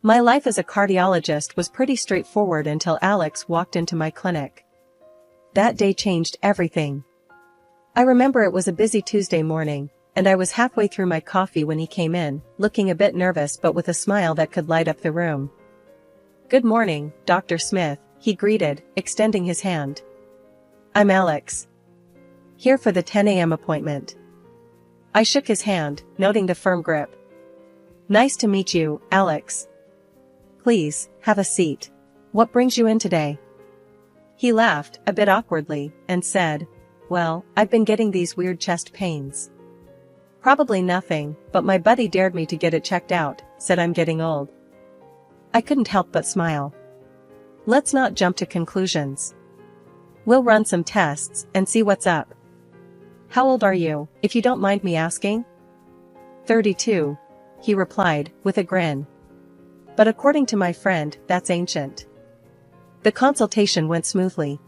My life as a cardiologist was pretty straightforward until Alex walked into my clinic. That day changed everything. I remember it was a busy Tuesday morning, and I was halfway through my coffee when he came in, looking a bit nervous but with a smile that could light up the room. "Good morning, Dr. Smith," he greeted, extending his hand. "I'm Alex. Here for the 10 a.m. appointment." I shook his hand, noting the firm grip. "Nice to meet you, Alex. Please, have a seat. What brings you in today?" He laughed, a bit awkwardly, and said, "Well, I've been getting these weird chest pains." "Probably nothing, but my buddy dared me to get it checked out," said I'm getting old. I couldn't help but smile. "Let's not jump to conclusions. We'll run some tests and see what's up. How old are you, if you don't mind me asking?" 32, he replied, with a grin. "But according to my friend, that's ancient." The consultation went smoothly.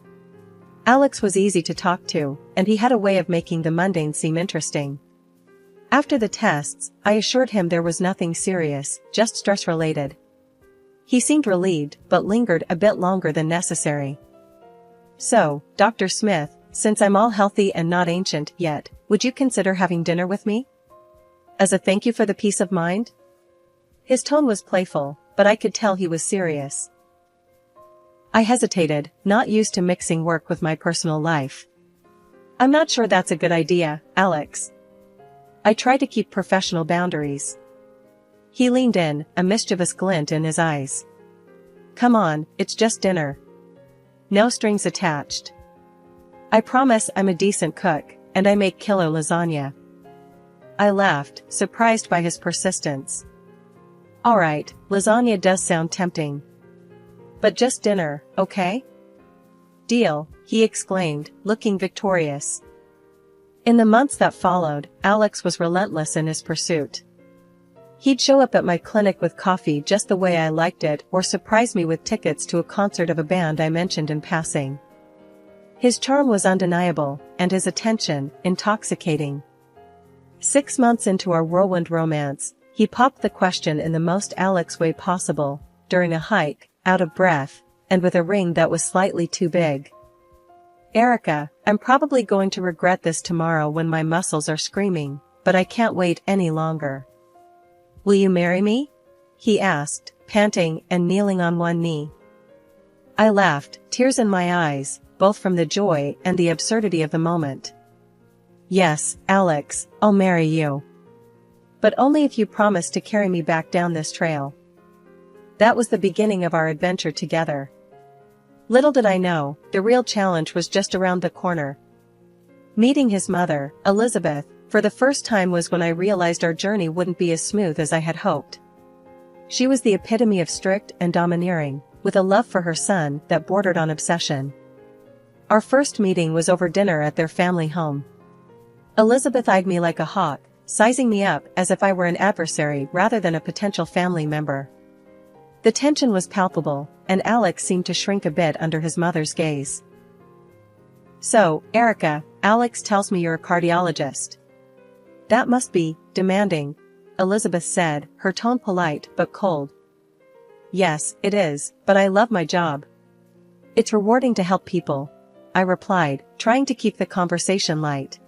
Alex was easy to talk to, and he had a way of making the mundane seem interesting. After the tests, I assured him there was nothing serious, just stress-related. He seemed relieved but lingered a bit longer than necessary. "So, Dr. Smith, since I'm all healthy and not ancient yet, would you consider having dinner with me? As a thank you for the peace of mind?" His tone was playful, but I could tell he was serious. I hesitated, not used to mixing work with my personal life. "I'm not sure that's a good idea, Alex. I try to keep professional boundaries." He leaned in, a mischievous glint in his eyes. "Come on, it's just dinner. No strings attached. I promise I'm a decent cook, and I make killer lasagna." I laughed, surprised by his persistence. "Alright, lasagna does sound tempting. But just dinner, okay?" "Deal," he exclaimed, looking victorious. In the months that followed, Alex was relentless in his pursuit. He'd show up at my clinic with coffee just the way I liked it or surprise me with tickets to a concert of a band I mentioned in passing. His charm was undeniable, and his attention, intoxicating. 6 months into our whirlwind romance, he popped the question in the most Alex way possible, during a hike, out of breath, and with a ring that was slightly too big. "Erica, I'm probably going to regret this tomorrow when my muscles are screaming, but I can't wait any longer. Will you marry me?" he asked, panting and kneeling on one knee. I laughed, tears in my eyes, both from the joy and the absurdity of the moment. "Yes, Alex, I'll marry you. But only if you promise to carry me back down this trail." That was the beginning of our adventure together. Little did I know, the real challenge was just around the corner. Meeting his mother, Elizabeth, for the first time was when I realized our journey wouldn't be as smooth as I had hoped. She was the epitome of strict and domineering, with a love for her son that bordered on obsession. Our first meeting was over dinner at their family home. Elizabeth eyed me like a hawk, sizing me up as if I were an adversary rather than a potential family member. The tension was palpable, and Alex seemed to shrink a bit under his mother's gaze. "So, Erica, Alex tells me you're a cardiologist. That must be demanding," Elizabeth said, her tone polite but cold. "Yes, it is, but I love my job. It's rewarding to help people," I replied, trying to keep the conversation light.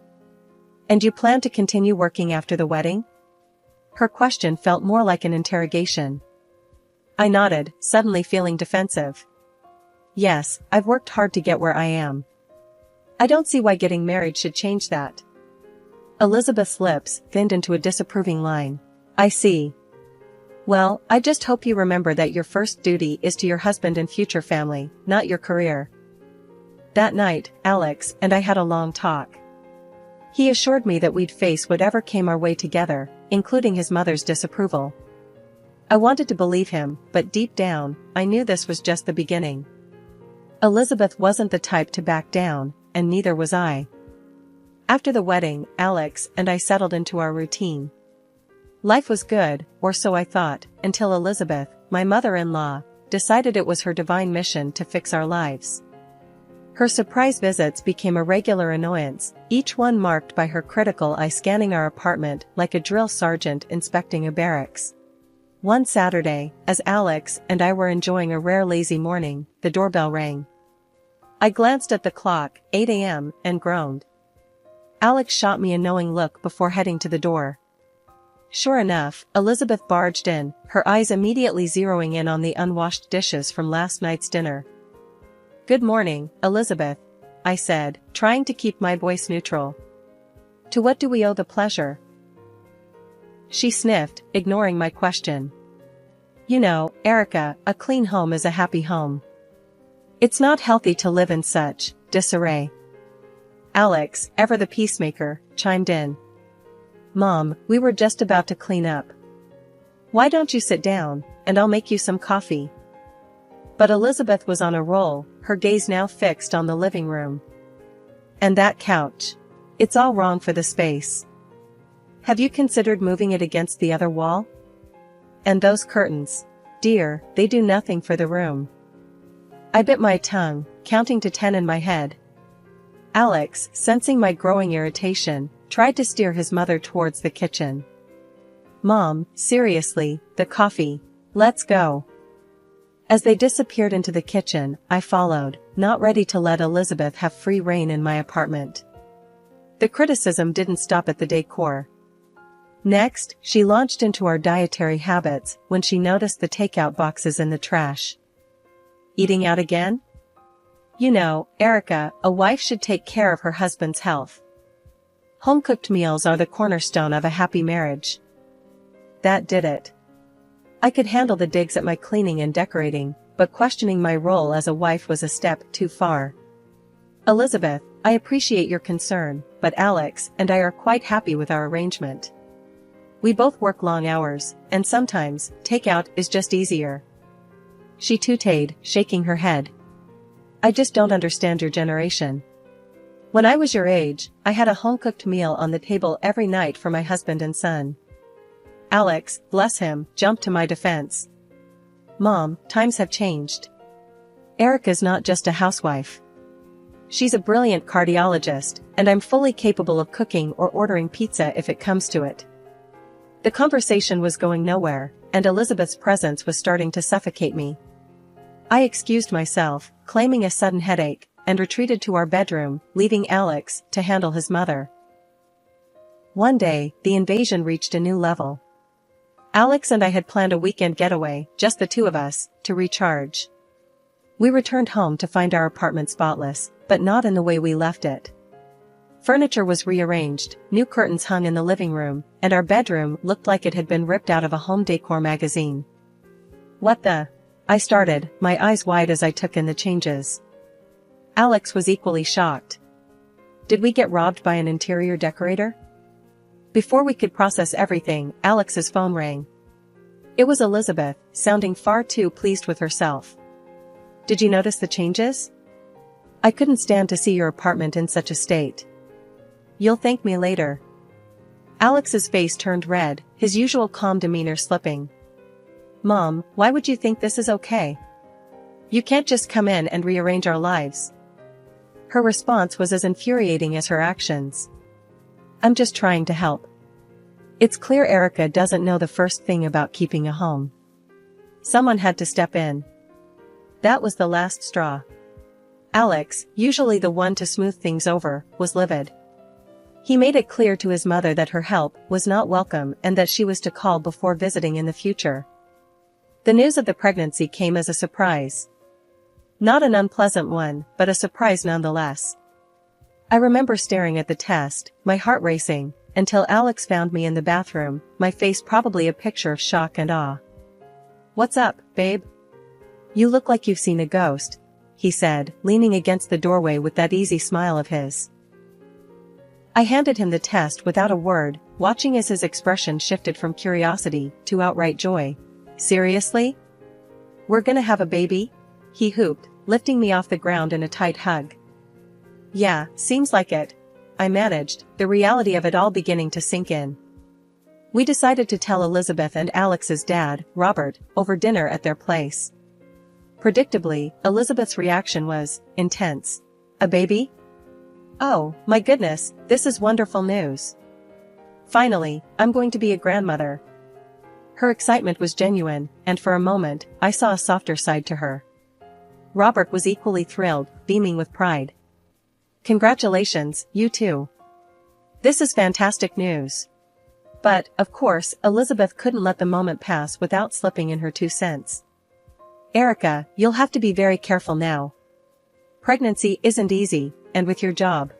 "And you plan to continue working after the wedding?" Her question felt more like an interrogation. I nodded, suddenly feeling defensive. "Yes, I've worked hard to get where I am. I don't see why getting married should change that." Elizabeth's lips thinned into a disapproving line. "I see. Well, I just hope you remember that your first duty is to your husband and future family, not your career." That night, Alex and I had a long talk. He assured me that we'd face whatever came our way together, including his mother's disapproval. I wanted to believe him, but deep down, I knew this was just the beginning. Elizabeth wasn't the type to back down, and neither was I. After the wedding, Alex and I settled into our routine. Life was good, or so I thought, until Elizabeth, my mother-in-law, decided it was her divine mission to fix our lives. Her surprise visits became a regular annoyance, each one marked by her critical eye scanning our apartment like a drill sergeant inspecting a barracks. One Saturday, as Alex and I were enjoying a rare lazy morning, the doorbell rang. I glanced at the clock, 8 a.m., and groaned. Alex shot me a knowing look before heading to the door. Sure enough, Elizabeth barged in, her eyes immediately zeroing in on the unwashed dishes from last night's dinner. "Good morning, Elizabeth," I said, trying to keep my voice neutral. "To what do we owe the pleasure?" She sniffed, ignoring my question. "You know, Erica, a clean home is a happy home. It's not healthy to live in such disarray." Alex, ever the peacemaker, chimed in. "Mom, we were just about to clean up. Why don't you sit down, and I'll make you some coffee?" But Elizabeth was on a roll, her gaze now fixed on the living room. "And that couch. It's all wrong for the space. Have you considered moving it against the other wall? And those curtains. Dear, they do nothing for the room." I bit my tongue, counting to 10 in my head. Alex, sensing my growing irritation, tried to steer his mother towards the kitchen. "Mom, seriously, the coffee. Let's go." As they disappeared into the kitchen, I followed, not ready to let Elizabeth have free rein in my apartment. The criticism didn't stop at the decor. Next, she launched into our dietary habits when she noticed the takeout boxes in the trash. "Eating out again? You know, Erica, a wife should take care of her husband's health. Home-cooked meals are the cornerstone of a happy marriage." That did it. I could handle the digs at my cleaning and decorating, but questioning my role as a wife was a step too far. "Elizabeth, I appreciate your concern, but Alex and I are quite happy with our arrangement. We both work long hours, and sometimes, takeout is just easier." She tooted, shaking her head. "I just don't understand your generation. When I was your age, I had a home-cooked meal on the table every night for my husband and son." Alex, bless him, jumped to my defense. "Mom, times have changed. Erica's not just a housewife. She's a brilliant cardiologist, and I'm fully capable of cooking or ordering pizza if it comes to it." The conversation was going nowhere, and Elizabeth's presence was starting to suffocate me. I excused myself, claiming a sudden headache, and retreated to our bedroom, leaving Alex to handle his mother. One day, the invasion reached a new level. Alex and I had planned a weekend getaway, just the two of us, to recharge. We returned home to find our apartment spotless, but not in the way we left it. Furniture was rearranged, new curtains hung in the living room, and our bedroom looked like it had been ripped out of a home decor magazine. "What the?" I started, my eyes wide as I took in the changes. Alex was equally shocked. Did we get robbed by an interior decorator? Before we could process everything, Alex's phone rang. It was Elizabeth, sounding far too pleased with herself. "Did you notice the changes? I couldn't stand to see your apartment in such a state. You'll thank me later." Alex's face turned red, his usual calm demeanor slipping. "Mom, why would you think this is okay? You can't just come in and rearrange our lives." Her response was as infuriating as her actions. "I'm just trying to help. It's clear Erica doesn't know the first thing about keeping a home. Someone had to step in." That was the last straw. Alex, usually the one to smooth things over, was livid. He made it clear to his mother that her help was not welcome and that she was to call before visiting in the future. The news of the pregnancy came as a surprise. Not an unpleasant one, but a surprise nonetheless. I remember staring at the test, my heart racing, until Alex found me in the bathroom, my face probably a picture of shock and awe. "What's up, babe? You look like you've seen a ghost," he said, leaning against the doorway with that easy smile of his. I handed him the test without a word, watching as his expression shifted from curiosity to outright joy. "Seriously? We're gonna have a baby?" he whooped, lifting me off the ground in a tight hug. "Yeah, seems like it," I managed, the reality of it all beginning to sink in. We decided to tell Elizabeth and Alex's dad, Robert, over dinner at their place. Predictably, Elizabeth's reaction was intense. "A baby? Oh, my goodness, this is wonderful news. Finally, I'm going to be a grandmother." Her excitement was genuine, and for a moment, I saw a softer side to her. Robert was equally thrilled, beaming with pride. "Congratulations, you too. This is fantastic news." But, of course, Elizabeth couldn't let the moment pass without slipping in her 2 cents. "Erica, you'll have to be very careful now. Pregnancy isn't easy, and with your job.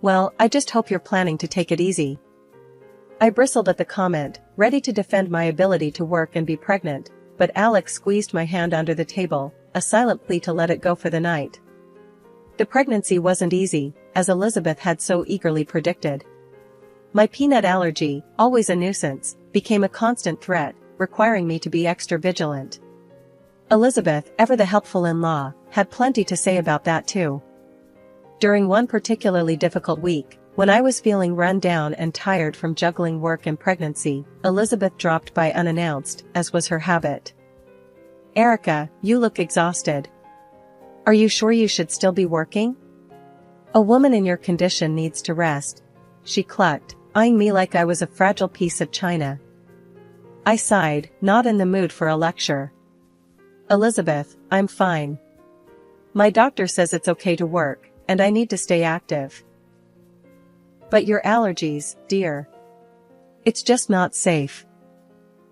Well, I just hope you're planning to take it easy." I bristled at the comment, ready to defend my ability to work and be pregnant, but Alex squeezed my hand under the table, a silent plea to let it go for the night. The pregnancy wasn't easy, as Elizabeth had so eagerly predicted. My peanut allergy, always a nuisance, became a constant threat, requiring me to be extra vigilant. Elizabeth, ever the helpful in-law, had plenty to say about that too. During one particularly difficult week, when I was feeling run down and tired from juggling work and pregnancy, Elizabeth dropped by unannounced, as was her habit. "Erica, you look exhausted. Are you sure you should still be working? A woman in your condition needs to rest," she clucked, eyeing me like I was a fragile piece of china. I sighed, not in the mood for a lecture. "Elizabeth, I'm fine. My doctor says it's okay to work, and I need to stay active." "But your allergies, dear. It's just not safe.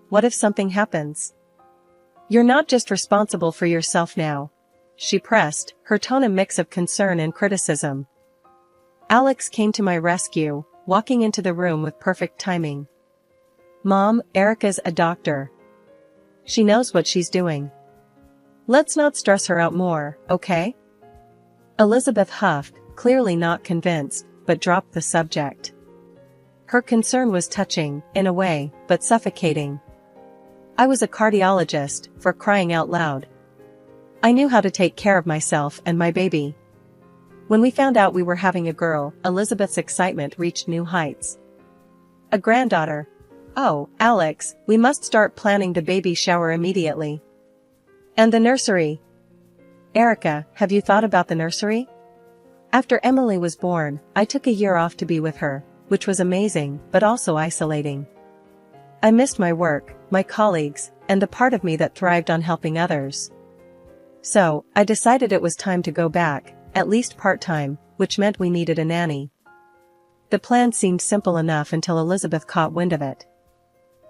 What if something happens? You're not just responsible for yourself now," she pressed, her tone a mix of concern and criticism. Alex came to my rescue, walking into the room with perfect timing. "Mom, Erica's a doctor. She knows what she's doing. Let's not stress her out more, okay?" Elizabeth huffed, clearly not convinced, but dropped the subject. Her concern was touching, in a way, but suffocating. I was a cardiologist, for crying out loud. I knew how to take care of myself and my baby. When we found out we were having a girl, Elizabeth's excitement reached new heights. "A granddaughter. Oh, Alex, we must start planning the baby shower immediately. And the nursery. Erica, have you thought about the nursery?" After Emily was born, I took a year off to be with her, which was amazing, but also isolating. I missed my work, my colleagues, and the part of me that thrived on helping others. So, I decided it was time to go back, at least part-time, which meant we needed a nanny. The plan seemed simple enough until Elizabeth caught wind of it.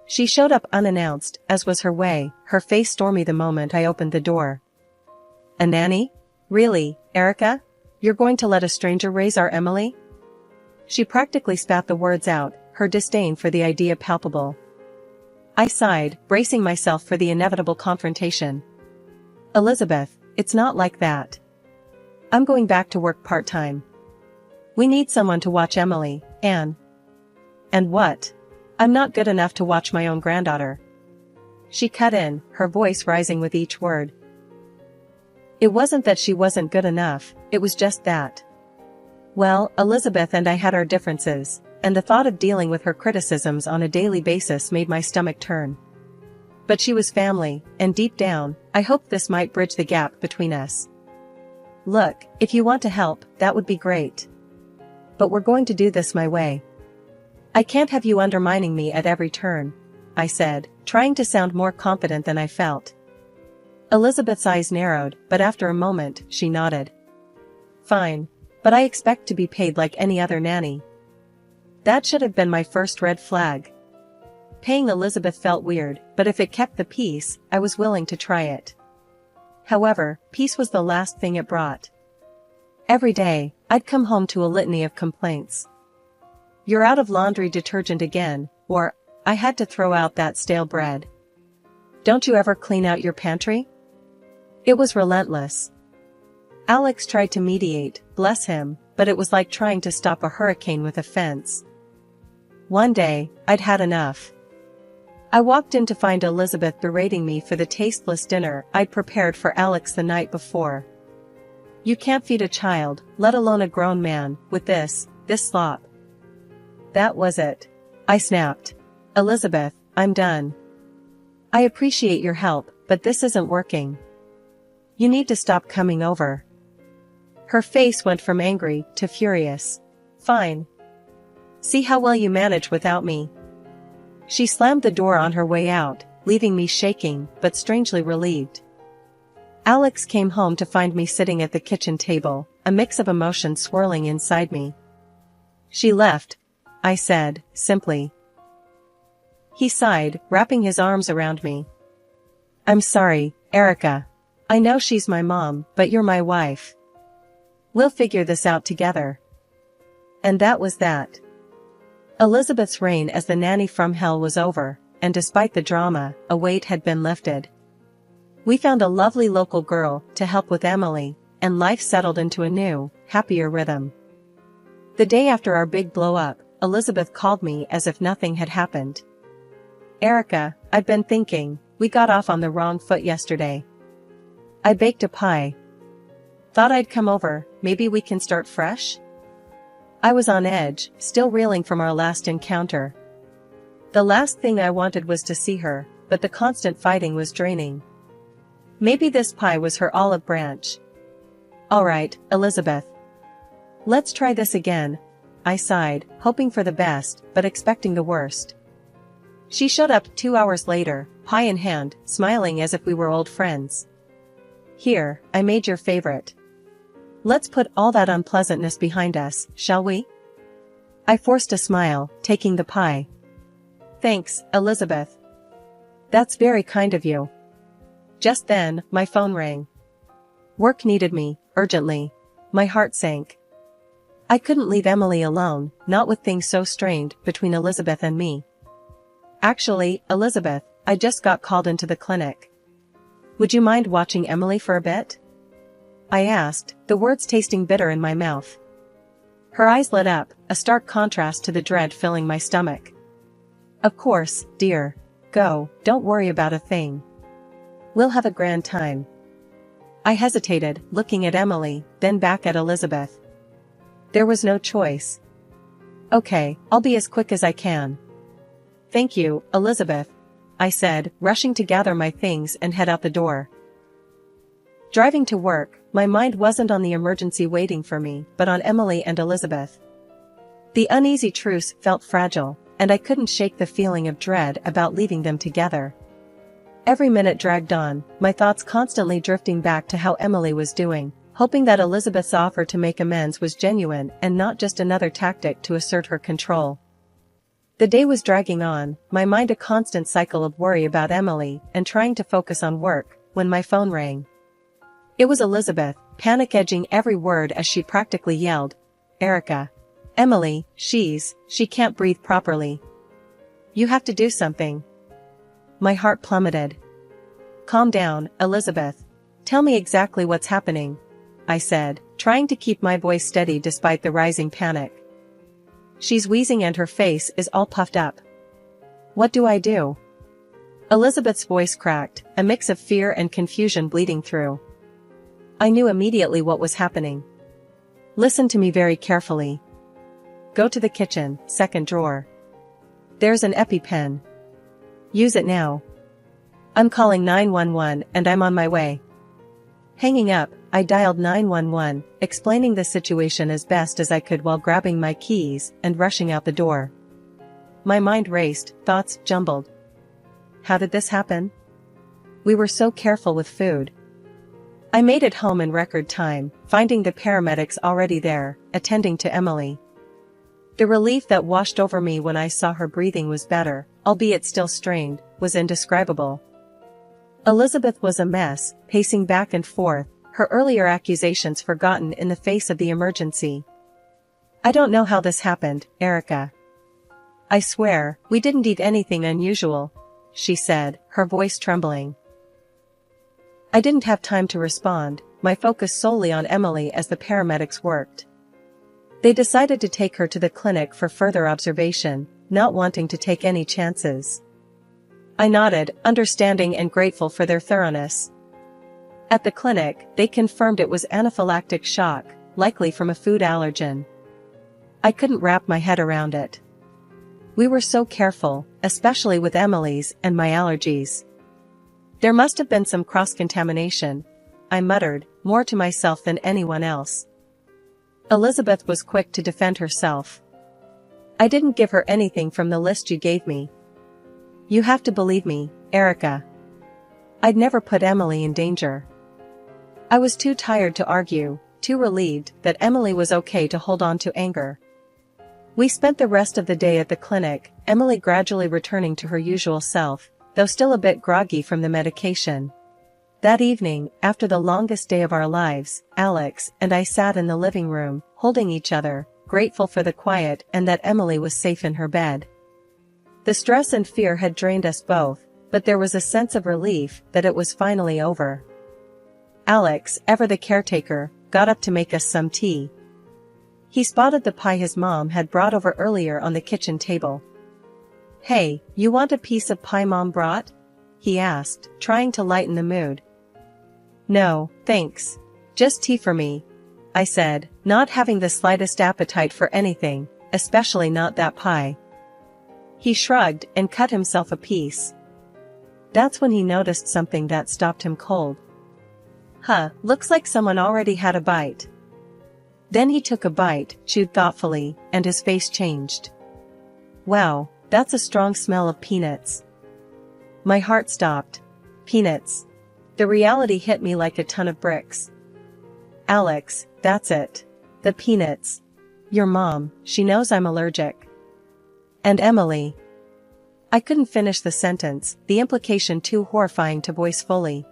She showed up unannounced, as was her way, her face stormy the moment I opened the door. "A nanny? Really, Erica? You're going to let a stranger raise our Emily?" She practically spat the words out, her disdain for the idea palpable. I sighed, bracing myself for the inevitable confrontation. "Elizabeth, it's not like that. I'm going back to work part-time. We need someone to watch Emily, and what? I'm not good enough to watch my own granddaughter." She cut in, her voice rising with each word. It wasn't that she wasn't good enough, it was just that. Well, Elizabeth and I had our differences, and the thought of dealing with her criticisms on a daily basis made my stomach turn. But she was family, and deep down, I hoped this might bridge the gap between us. "Look, if you want to help, that would be great. But we're going to do this my way. I can't have you undermining me at every turn," I said, trying to sound more confident than I felt. Elizabeth's eyes narrowed, but after a moment, she nodded. "Fine. But I expect to be paid like any other nanny." That should have been my first red flag. Paying Elizabeth felt weird, but if it kept the peace, I was willing to try it. However, peace was the last thing it brought. Every day, I'd come home to a litany of complaints. "You're out of laundry detergent again," or, "I had to throw out that stale bread. Don't you ever clean out your pantry?" It was relentless. Alex tried to mediate, bless him, but it was like trying to stop a hurricane with a fence. One day, I'd had enough. I walked in to find Elizabeth berating me for the tasteless dinner I'd prepared for Alex the night before. "You can't feed a child, let alone a grown man, with this slop." That was it. I snapped. "Elizabeth, I'm done. I appreciate your help, but this isn't working. You need to stop coming over." Her face went from angry to furious. "Fine. See how well you manage without me." She slammed the door on her way out, leaving me shaking but strangely relieved. Alex came home to find me sitting at the kitchen table, a mix of emotions swirling inside me. "She left," I said, simply. He sighed, wrapping his arms around me. "I'm sorry, Erica. I know she's my mom, but you're my wife. We'll figure this out together." And that was that. Elizabeth's reign as the nanny from hell was over, and despite the drama, a weight had been lifted. We found a lovely local girl to help with Emily, and life settled into a new, happier rhythm. The day after our big blow-up, Elizabeth called me as if nothing had happened. "Erica, I've been thinking, we got off on the wrong foot yesterday. I baked a pie. Thought I'd come over, maybe we can start fresh?" I was on edge, still reeling from our last encounter. The last thing I wanted was to see her, but the constant fighting was draining. Maybe this pie was her olive branch. "All right, Elizabeth. Let's try this again," I sighed, hoping for the best, but expecting the worst. She showed up 2 hours later, pie in hand, smiling as if we were old friends. "Here, I made your favorite. Let's put all that unpleasantness behind us, shall we?" I forced a smile, taking the pie. "Thanks, Elizabeth. That's very kind of you." Just then, my phone rang. Work needed me, urgently. My heart sank. I couldn't leave Emily alone, not with things so strained between Elizabeth and me. "Actually, Elizabeth, I just got called into the clinic. Would you mind watching Emily for a bit?" I asked, the words tasting bitter in my mouth. Her eyes lit up, a stark contrast to the dread filling my stomach. "Of course, dear. Go, don't worry about a thing. We'll have a grand time." I hesitated, looking at Emily, then back at Elizabeth. There was no choice. "Okay, I'll be as quick as I can." "Thank you, Elizabeth," I said, rushing to gather my things and head out the door. Driving to work, my mind wasn't on the emergency waiting for me, but on Emily and Elizabeth. The uneasy truce felt fragile, and I couldn't shake the feeling of dread about leaving them together. Every minute dragged on, my thoughts constantly drifting back to how Emily was doing, hoping that Elizabeth's offer to make amends was genuine and not just another tactic to assert her control. The day was dragging on, my mind a constant cycle of worry about Emily and trying to focus on work, when my phone rang. It was Elizabeth, panic-edging every word as she practically yelled, "Erica. Emily, she can't breathe properly. You have to do something." My heart plummeted. "Calm down, Elizabeth. Tell me exactly what's happening," I said, trying to keep my voice steady despite the rising panic. She's wheezing and her face is all puffed up. "What do I do?" Elizabeth's voice cracked, a mix of fear and confusion bleeding through. I knew immediately what was happening. "Listen to me very carefully. Go to the kitchen, second drawer. There's an EpiPen. Use it now. I'm calling 911 and I'm on my way." Hanging up, I dialed 911, explaining the situation as best as I could while grabbing my keys and rushing out the door. My mind raced, thoughts jumbled. How did this happen? We were so careful with food. I made it home in record time, finding the paramedics already there, attending to Emily. The relief that washed over me when I saw her breathing was better, albeit still strained, was indescribable. Elizabeth was a mess, pacing back and forth, her earlier accusations forgotten in the face of the emergency. "I don't know how this happened, Erica. I swear, we didn't eat anything unusual," she said, her voice trembling. I didn't have time to respond, my focus solely on Emily as the paramedics worked. They decided to take her to the clinic for further observation, not wanting to take any chances. I nodded, understanding and grateful for their thoroughness. At the clinic, they confirmed it was anaphylactic shock, likely from a food allergen. I couldn't wrap my head around it. We were so careful, especially with Emily's and my allergies. There must have been some cross-contamination, I muttered, more to myself than anyone else. Elizabeth was quick to defend herself. "I didn't give her anything from the list you gave me. You have to believe me, Erica. I'd never put Emily in danger. I was too tired to argue, too relieved that Emily was okay to hold on to anger. We spent the rest of the day at the clinic, Emily gradually returning to her usual self, though still a bit groggy from the medication. That evening, after the longest day of our lives, Alex and I sat in the living room, holding each other, grateful for the quiet and that Emily was safe in her bed. The stress and fear had drained us both, but there was a sense of relief that it was finally over. Alex, ever the caretaker, got up to make us some tea. He spotted the pie his mom had brought over earlier on the kitchen table. "Hey, you want a piece of pie Mom brought?" he asked, trying to lighten the mood. "No, thanks. Just tea for me," I said, not having the slightest appetite for anything, especially not that pie. He shrugged and cut himself a piece. That's when he noticed something that stopped him cold. "Huh, looks like someone already had a bite." Then he took a bite, chewed thoughtfully, and his face changed. "Wow, that's a strong smell of peanuts." My heart stopped. Peanuts. The reality hit me like a ton of bricks. "Alex, that's it. The peanuts. Your mom, she knows I'm allergic. And Emily." I couldn't finish the sentence, the implication too horrifying to voice fully.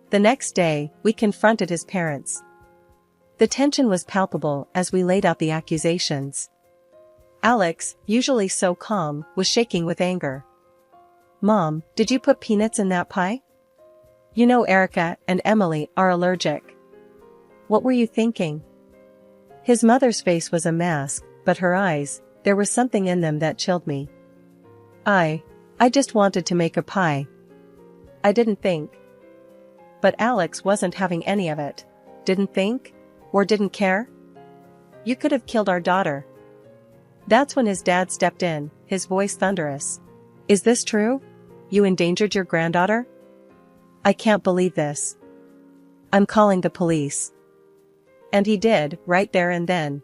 The next day, we confronted his parents. The tension was palpable as we laid out the accusations. Alex, usually so calm, was shaking with anger. "Mom, did you put peanuts in that pie? You know Erica and Emily are allergic. What were you thinking?" His mother's face was a mask, but her eyes, there was something in them that chilled me. I just wanted to make a pie. I didn't think." But Alex wasn't having any of it. Didn't think? Or didn't care? "You could have killed our daughter." That's when his dad stepped in, his voice thunderous. "Is this true? You endangered your granddaughter? I can't believe this. I'm calling the police." And he did, right there and then.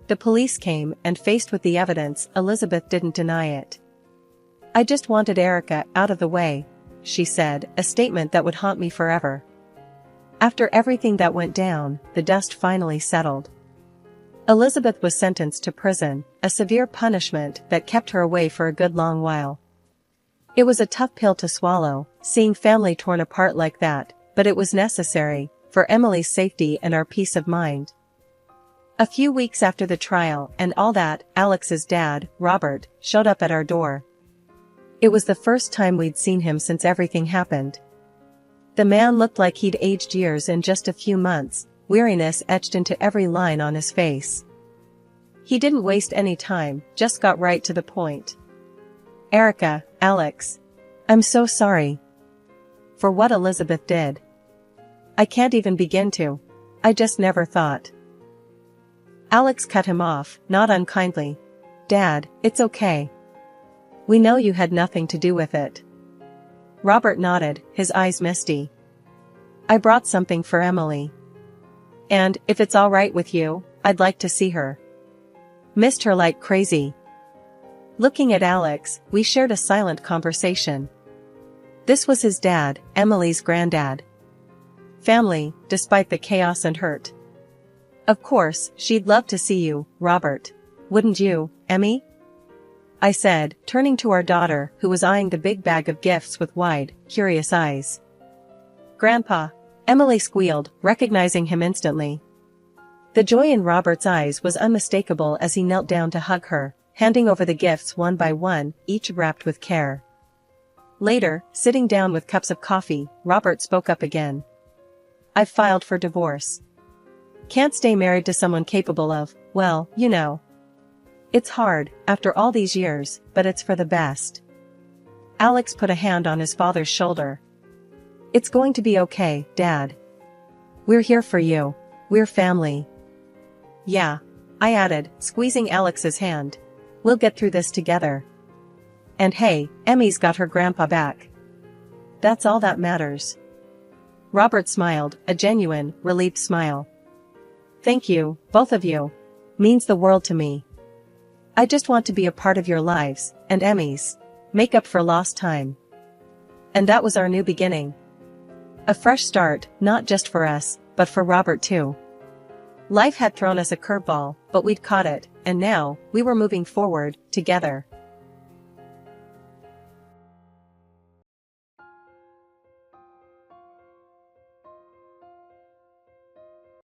The police came, and faced with the evidence, Elizabeth didn't deny it. "I just wanted Erica out of the way," she said, a statement that would haunt me forever. After everything that went down, the dust finally settled. Elizabeth was sentenced to prison, a severe punishment that kept her away for a good long while. It was a tough pill to swallow, seeing family torn apart like that, but it was necessary, for Emily's safety and our peace of mind. A few weeks after the trial and all that, Alex's dad, Robert, showed up at our door. It was the first time we'd seen him since everything happened. The man looked like he'd aged years in just a few months, weariness etched into every line on his face. He didn't waste any time, just got right to the point. "Erica, Alex. I'm so sorry. For what Elizabeth did. I can't even begin to. I just never thought." Alex cut him off, not unkindly. "Dad, it's okay. We know you had nothing to do with it." Robert nodded, his eyes misty. "I brought something for Emily. And, if it's all right with you, I'd like to see her. Missed her like crazy." Looking at Alex, we shared a silent conversation. This was his dad, Emily's granddad. Family, despite the chaos and hurt. "Of course, she'd love to see you, Robert. Wouldn't you, Emmy?" I said, turning to our daughter, who was eyeing the big bag of gifts with wide, curious eyes. "Grandpa," Emily squealed, recognizing him instantly. The joy in Robert's eyes was unmistakable as he knelt down to hug her, handing over the gifts one by one, each wrapped with care. Later, sitting down with cups of coffee, Robert spoke up again. "I've filed for divorce. Can't stay married to someone capable of, well, you know. It's hard, after all these years, but it's for the best." Alex put a hand on his father's shoulder. "It's going to be okay, Dad. We're here for you. We're family." "Yeah," I added, squeezing Alex's hand. "We'll get through this together. And hey, Emmy's got her grandpa back. That's all that matters." Robert smiled, a genuine, relieved smile. "Thank you, both of you. Means the world to me. I just want to be a part of your lives, and Emmy's. make up for lost time. And that was our new beginning. A fresh start, not just for us, but for Robert too. Life had thrown us a curveball, but we'd caught it, and now, we were moving forward, together.